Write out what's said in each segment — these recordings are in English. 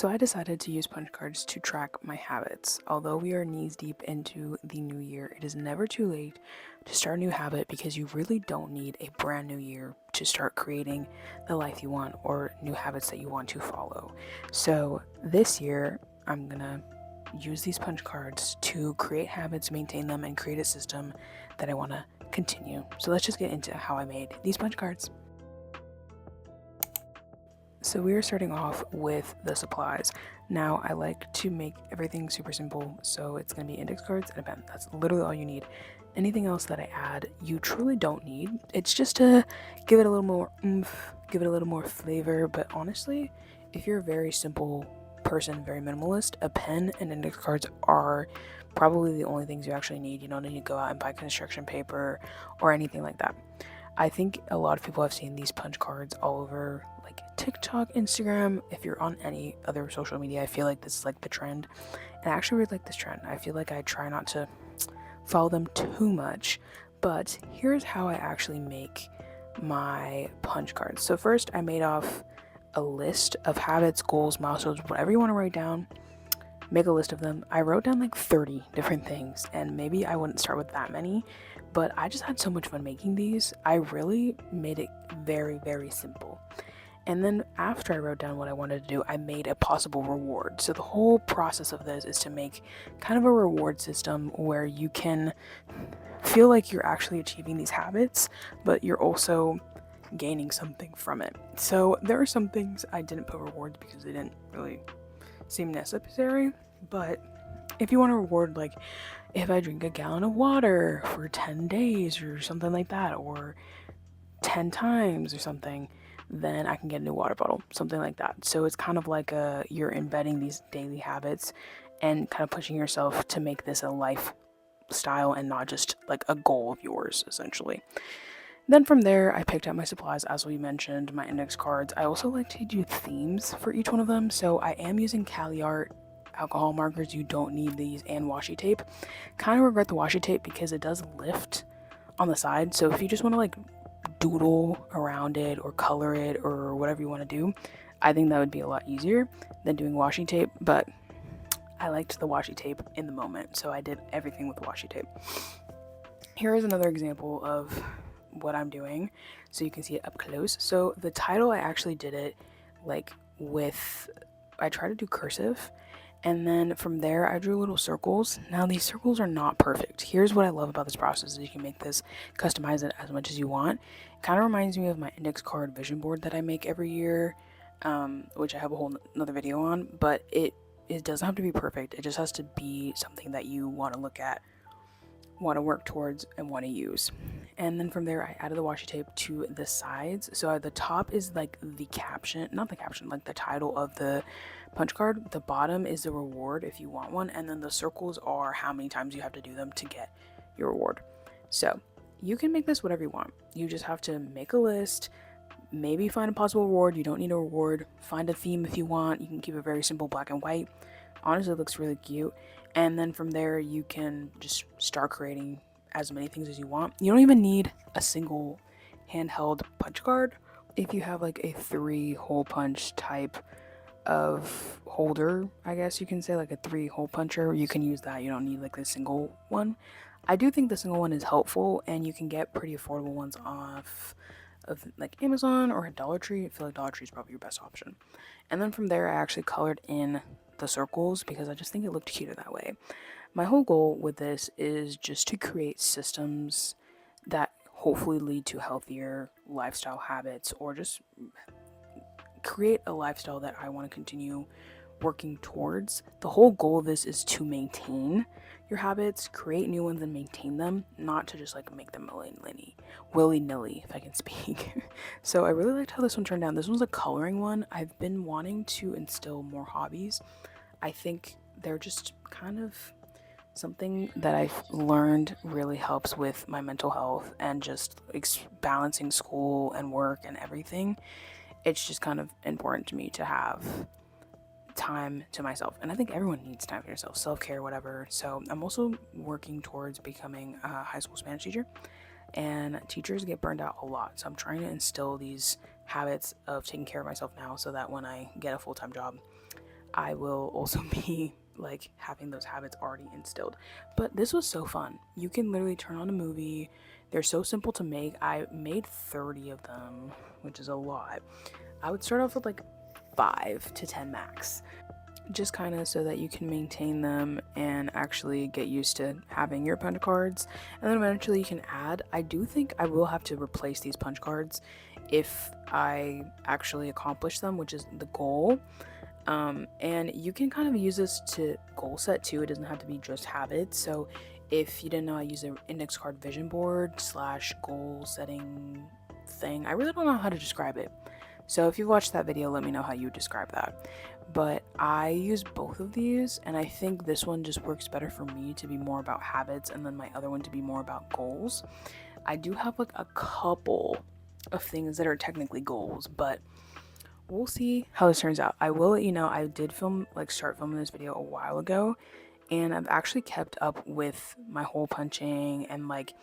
So I decided to use punch cards to track my habits. Although we are knees deep into the new year, it is never too late to start a new habit because you really don't need a brand new year to start creating the life you want or new habits that you want to follow. So this year, I'm gonna use these punch cards to create habits, maintain them, and create a system that I want to continue. So let's just get into how I made these punch cards. So we are starting off with the supplies. Now I like to make everything super simple, so it's going to be index cards and a pen. That's literally all you need. Anything else that I add, you truly don't need. It's just to give it a little more oomph, give it a little more flavor, but honestly, if you're a very simple person, very minimalist, a pen and index cards are probably the only things you actually need. You don't need to go out and buy construction paper or anything like that. I think a lot of people have seen these punch cards all over like TikTok, Instagram. If you're on any other social media, I feel like this is like the trend. And I actually really like this trend. I feel like I try not to follow them too much. But here's how I actually make my punch cards. So first I made off a list of habits, goals, milestones, whatever you want to write down. Make a list of them. I wrote down like 30 different things, and maybe I wouldn't start with that many, but I just had so much fun making these. I really made it very, very simple. And then after I wrote down what I wanted to do, I made a possible reward. So the whole process of this is to make kind of a reward system where you can feel like you're actually achieving these habits, but you're also gaining something from it. So there are some things I didn't put rewards because they didn't really seem necessary, but if you want to reward, like if I drink a gallon of water for 10 days or something like that, or 10 times or something, then I can get a new water bottle, something like that. So it's kind of like you're embedding these daily habits and kind of pushing yourself to make this a lifestyle and not just like a goal of yours, essentially. Then from there, I picked out my supplies, as we mentioned, my index cards. I also like to do themes for each one of them. So I am using Cali Art alcohol markers. You don't need these, and washi tape. Kind of regret the washi tape because it does lift on the side. So if you just want to like doodle around it or color it or whatever you want to do, I think that would be a lot easier than doing washi tape. But I liked the washi tape in the moment, so I did everything with washi tape. Here is another example of what I'm doing so you can see it up close. So the title, I actually did it like with, I tried to do cursive, and then from there I drew little circles. Now these circles are not perfect. Here's what I love about this process is you can make this, customize it as much as you want. It kind of reminds me of my index card vision board that I make every year, which I have a whole another video on, but it doesn't have to be perfect. It just has to be something that you want to look at, want to work towards, and want to use. And then from there I added the washi tape to the sides. So the top is like the caption, not the caption, like the title of the punch card. The bottom is the reward if you want one, and then the circles are how many times you have to do them to get your reward. So you can make this whatever you want. You just have to make a list, maybe find a possible reward. You don't need a reward. Find a theme if you want. You can keep it very simple, black and white. Honestly, it looks really cute. And then from there you can just start creating as many things as you want. You don't even need a single handheld punch card. If you have like a 3-hole punch type of holder, I guess you can say, like a 3-hole puncher, you can use that. You don't need like the single one. I do think the single one is helpful, and you can get pretty affordable ones off of like Amazon or a Dollar Tree. I feel like Dollar Tree is probably your best option. And then from there I actually colored in the circles because I just think it looked cuter that way. My whole goal with this is just to create systems that hopefully lead to healthier lifestyle habits, or just create a lifestyle that I want to continue working towards. The whole goal of this is to maintain your habits, create new ones and maintain them, not to just like make them willy-nilly, if I can speak. So I really liked how this one turned out. This one's a coloring one. I've been wanting to instill more hobbies. I think they're just kind of something that I've learned really helps with my mental health and just balancing school and work and everything. It's just kind of important to me to have time to myself, and I think everyone needs time for yourself, self-care, whatever. So I'm also working towards becoming a high school Spanish teacher, and teachers get burned out a lot, so I'm trying to instill these habits of taking care of myself now so that when I get a full-time job I will also be like having those habits already instilled. But this was so fun. You can literally turn on a movie. They're so simple to make. I made 30 of them, which is a lot. I would start off with like 5 to 10 max, just kind of so that you can maintain them and actually get used to having your punch cards, and then eventually you can add. I do think I will have to replace these punch cards if I actually accomplish them, which is the goal. And you can kind of use this to goal set too. It doesn't have to be just habits. So if you didn't know, I use an index card vision board slash goal setting thing. I really don't know how to describe it, so if you watched that video, let me know how you describe that. But I use both of these, and I think this one just works better for me to be more about habits, and then my other one to be more about goals. I do have like a couple of things that are technically goals, but we'll see how this turns out. I will let you know, I did start filming this video a while ago, and I've actually kept up with my hole punching and like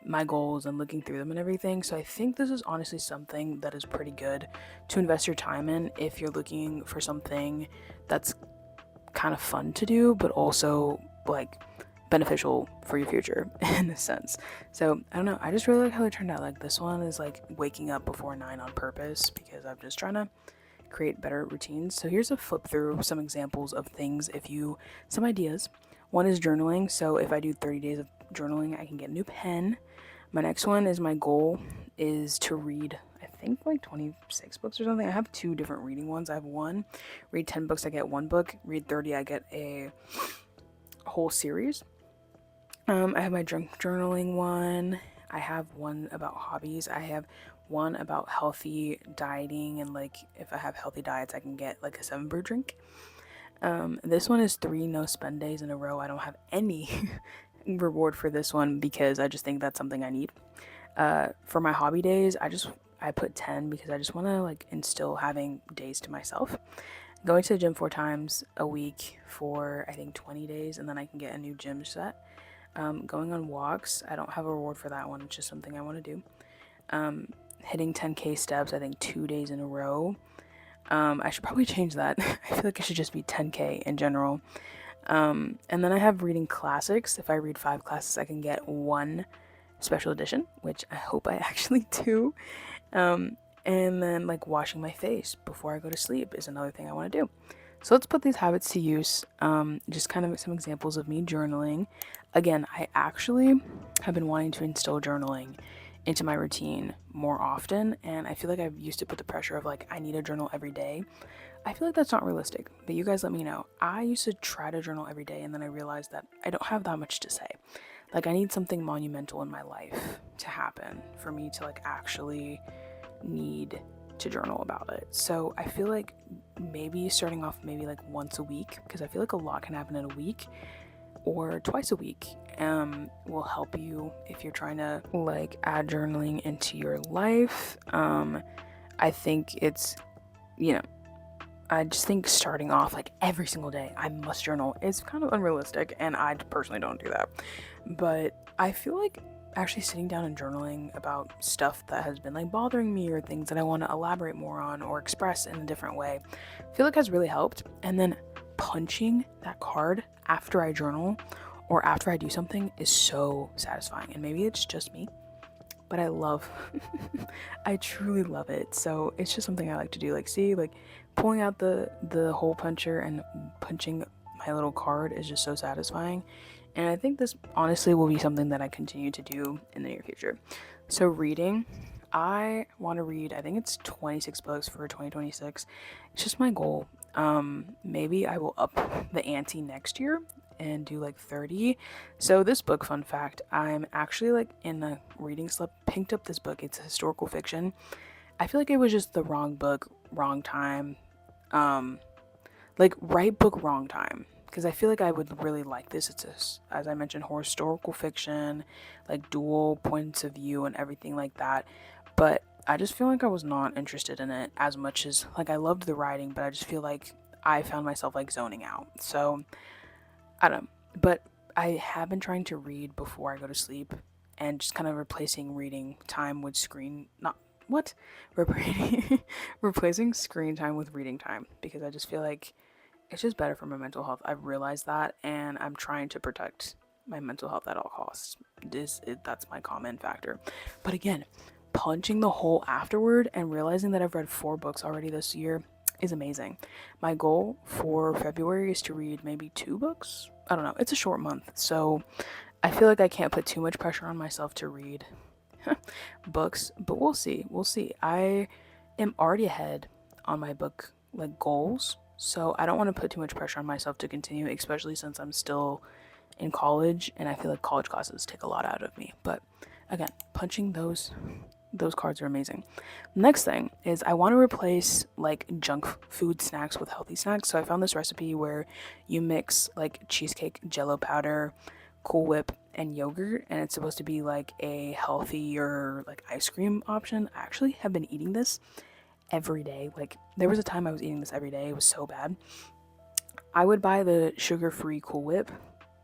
my goals and looking through them and everything. So I think this is honestly something that is pretty good to invest your time in if you're looking for something that's kind of fun to do, but also like beneficial for your future in a sense. So I don't know, I just really like how it turned out. Like this one is like waking up before 9 on purpose because I'm just trying to create better routines. So here's a flip through some examples of things, some ideas. One is journaling. So if I do 30 days of journaling, I can get a new pen. My next one is my goal is to read, I think like 26 books or something. I have 2 different reading ones. I have one, read 10 books, I get 1 book. Read 30, I get a whole series. I have my drunk journaling one. I have one about hobbies. I have one about healthy dieting, and like if I have healthy diets, I can get like a 7-brew drink. This one is 3 no spend days in a row. I don't have any reward for this one because I just think that's something I need. For my hobby days, I put 10 because I just want to like instill having days to myself. Going to the gym 4 times a week for I think 20 days, and then I can get a new gym set. Going on walks, I don't have a reward for that one. It's just something I want to do. Hitting 10k steps, I think 2 days in a row. I should probably change that. I feel like it should just be 10k in general. And then I have reading classics. If I read 5 classes, I can get 1 special edition, which I hope I actually do. And then like washing my face before I go to sleep is another thing I want to do. So let's put these habits to use. Just kind of some examples of me journaling. Again, I actually have been wanting to instill journaling into my routine more often, and I feel like I've used to put the pressure of like I need a journal every day. I feel like that's not realistic, but you guys let me know. I used to try to journal every day, and then I realized that I don't have that much to say. Like I need something monumental in my life to happen for me to like actually need to journal about it. So I feel like maybe starting off maybe like once a week, because I feel like a lot can happen in a week, or twice a week, will help you if you're trying to like add journaling into your life. I think it's, I just think starting off like every single day I must journal is kind of unrealistic, and I personally don't do that. But I feel like actually sitting down and journaling about stuff that has been like bothering me, or things that I want to elaborate more on or express in a different way, I feel like has really helped. And then punching that card after I journal or after I do something is so satisfying. And maybe it's just me, but I love I truly love it. So it's just something I like to do. Like see, like pulling out the hole puncher and punching my little card is just so satisfying. And I think this honestly will be something that I continue to do in the near future. So reading, I want to read, I think it's 26 books for 2026. It's just my goal. Maybe I will up the ante next year and do like 30. So this book, fun fact, I'm actually like in a reading slip, picked up this book. It's a historical fiction. I feel like it was just the wrong book, wrong time. Like right book, wrong time. Because I feel like I would really like this. It's as I mentioned, historical fiction, like dual points of view and everything like that. But I just feel like I was not interested in it as much as like I loved the writing, but I just feel like I found myself like zoning out. So I don't know. But I have been trying to read before I go to sleep, and just kind of replacing reading time with screen not what? Replacing screen time with reading time, because I just feel like it's just better for my mental health. I've realized that, and I'm trying to protect my mental health at all costs. That's my common factor. But again, punching the hole afterward and realizing that I've read 4 books already this year is amazing. My goal for February is to read maybe 2 books. I don't know. It's a short month, so I feel like I can't put too much pressure on myself to read books, but we'll see. We'll see. I am already ahead on my book like goals, so I don't want to put too much pressure on myself to continue, especially since I'm still in college and I feel like college classes take a lot out of me. But again, punching those cards are amazing. Next thing is I want to replace like junk food snacks with healthy snacks. So I found this recipe where you mix like cheesecake jello powder, Cool Whip, and yogurt, and it's supposed to be like a healthier like ice cream option. I actually have been eating this every day. Like there was a time I was eating this every day. It was so bad. I would buy the sugar-free Cool Whip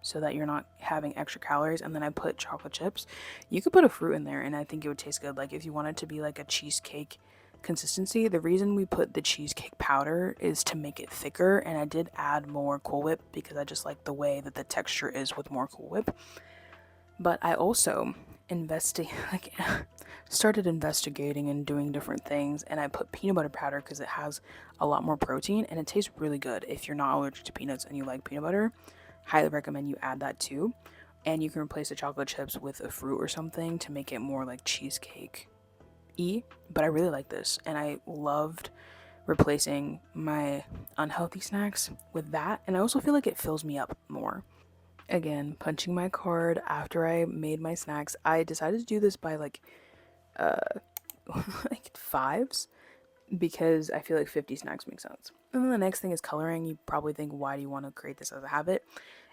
so that you're not having extra calories, and then I put chocolate chips. You could put a fruit in there and I think it would taste good. Like if you wanted to be like a cheesecake consistency, the reason we put the cheesecake powder is to make it thicker, and I did add more Cool Whip because I just like the way that the texture is with more Cool Whip. But I also started investigating and doing different things, and I put peanut butter powder because it has a lot more protein and it tastes really good. If you're not allergic to peanuts and you like peanut butter, highly recommend you add that too. And you can replace the chocolate chips with a fruit or something to make it more like cheesecake but I really like this, and I loved replacing my unhealthy snacks with that, and I also feel like it fills me up more. Again, punching my card after I made my snacks. I decided to do this by like like fives because I feel like 50 snacks make sense. And then the next thing is coloring. You probably think, why do you want to create this as a habit?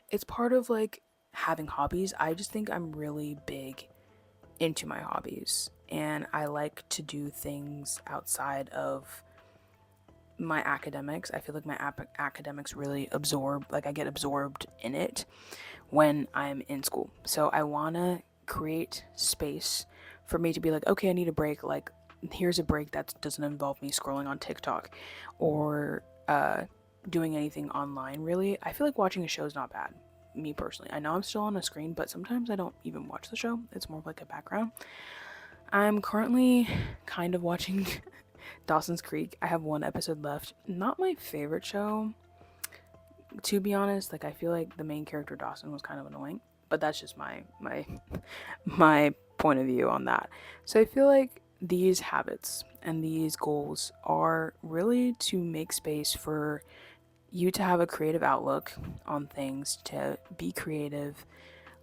It's part of like having hobbies. I just think I'm really big into my hobbies, and I like to do things outside of my academics. I feel like my academics really I get absorbed in it when I'm in school. So I want to create space for me to be like, okay, I need a break. Like, here's a break that doesn't involve me scrolling on TikTok or doing anything online, really. I feel like watching a show is not bad, me personally. I know I'm still on a screen, but sometimes I don't even watch the show. It's more of like a background. I'm currently kind of watching Dawson's Creek. I have 1 episode left. Not my favorite show, to be honest. Like I feel like the main character Dawson was kind of annoying, but that's just my point of view on that. So I feel like these habits and these goals are really to make space for you to have a creative outlook on things, to be creative,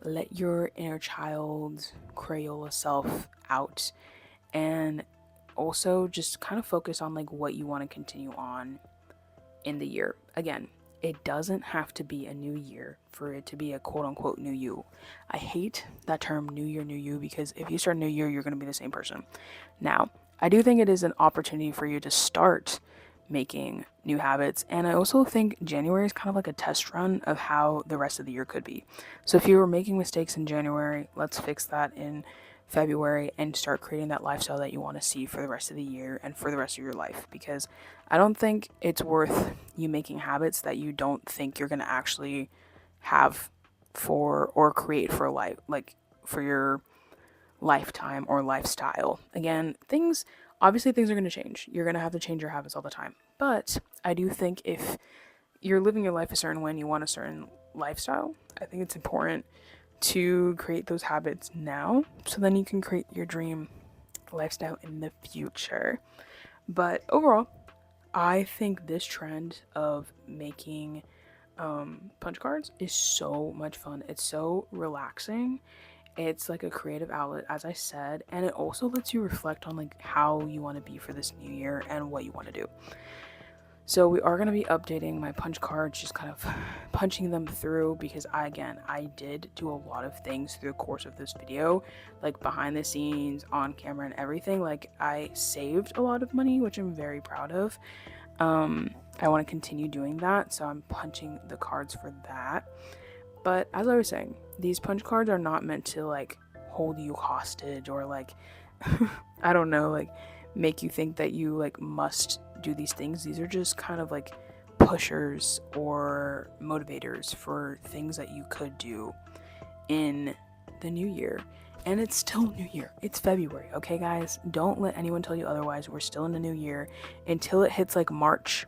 let your inner child Crayola self out, and also just kind of focus on like what you want to continue on in the year. Again, it doesn't have to be a new year for it to be a quote unquote new you. I hate that term new year, new you, because if you start a new year, you're going to be the same person. Now, I do think it is an opportunity for you to start making new habits, and I also think January is kind of like a test run of how the rest of the year could be. So if you were making mistakes in January, let's fix that in February and start creating that lifestyle that you want to see for the rest of the year and for the rest of your life, because I don't think it's worth you making habits that you don't think you're going to actually have for or create for life, like for your lifetime or lifestyle. Again, obviously things are going to change. You're going to have to change your habits all the time. But I do think if you're living your life a certain way and you want a certain lifestyle, I think it's important to create those habits now so then you can create your dream lifestyle in the future. But overall, I think this trend of making punch cards is so much fun. It's so relaxing. It's like a creative outlet, as I said, and it also lets you reflect on like how you want to be for this new year and what you want to do. So we are going to be updating my punch cards, just kind of punching them through, because I did do a lot of things through the course of this video, like behind the scenes, on camera, and everything. Like I saved a lot of money, which I'm very proud of. I want to continue doing that, so I'm punching the cards for that. But as I was saying, these punch cards are not meant to like hold you hostage or like I don't know, like make you think that you like must do these things. These are just kind of like pushers or motivators for things that you could do in the new year. And it's still new year. It's February, okay guys? Don't let anyone tell you otherwise. We're still in the new year. Until it hits like March,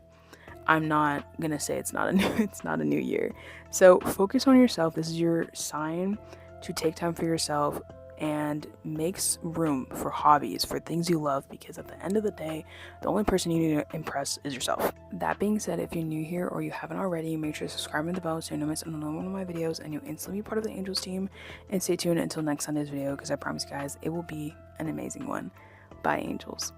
I'm not gonna say it's not a new year. So focus on yourself. This is your sign to take time for yourself and makes room for hobbies, for things you love, because at the end of the day, the only person you need to impress is yourself. That being said, if you're new here or you haven't already, make sure to subscribe and the bell so you don't miss another one of my videos and you'll instantly be part of the Angels team. And stay tuned until next Sunday's video, because I promise you guys it will be an amazing one. Bye, Angels.